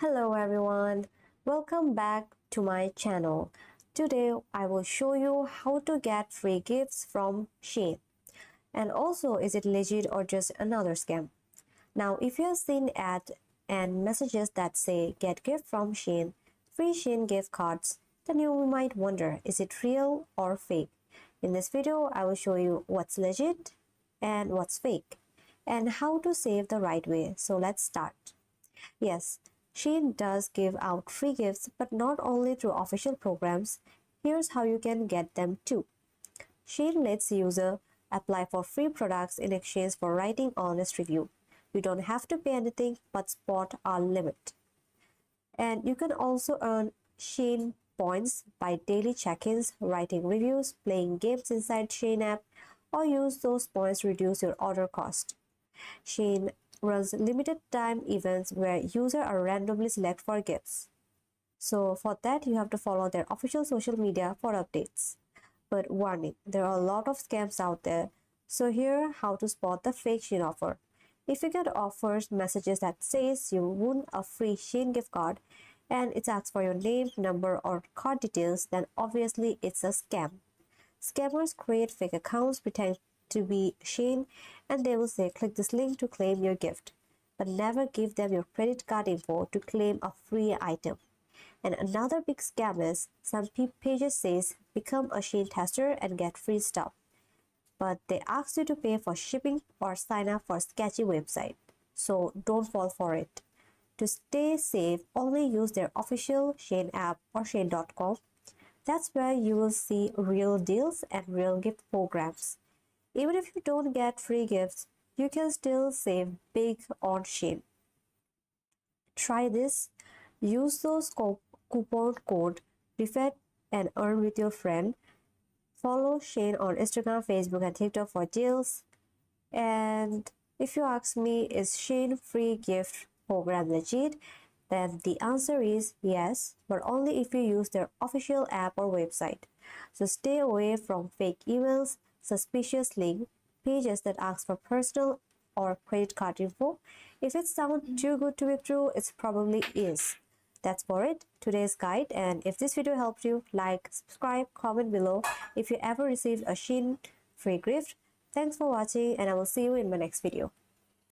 Hello everyone, welcome back to my channel. Today I will show you how to get free gifts from Shein. And also, is it legit or just another scam? Now if you have seen ads and messages that say get gift from Shein, free Shein gift cards, then you might wonder, is it real or fake? In this video I will show you what's legit and what's fake and how to save the right way. So let's start. Yes, Shein does give out free gifts, but not only through official programs. Here's how you can get them too. Shein lets user apply for free products in exchange for writing honest review. You don't have to pay anything, but spot are limit. And you can also earn Shein points by daily check-ins, writing reviews, playing games inside Shein app, or use those points to reduce your order cost. Shein runs limited time events where users are randomly selected for gifts. So for that you have to follow their official social media for updates. But warning, there are a lot of scams out there. So here how to spot the fake Shein offer. If you get offers messages that says you won a free Shein gift card and it asks for your name, number or card details, then obviously it's a scam. Scammers create fake accounts pretending to be Shein and they will say click this link to claim your gift, but never give them your credit card info to claim a free item. And another big scam is some pages says become a Shein tester and get free stuff, but they ask you to pay for shipping or sign up for a sketchy website. So don't fall for it. To stay safe, only use their official Shein app or Shein.com. That's where you will see real deals and real gift programs. Even if you don't get free gifts, you can still save big on Shein. Try this. Use those coupon code REFET and earn with your friend. Follow Shein on Instagram, Facebook and TikTok for deals. And if you ask me, is Shein free gift program legit? Then the answer is yes, but only if you use their official app or website. So stay away from fake emails, suspicious link, pages that ask for personal or credit card info. If it sounds too good to be true, it probably is. That's for it, today's guide, and if this video helped you, like, subscribe, comment below if you ever received a Shein free gift. Thanks for watching and I will see you in my next video.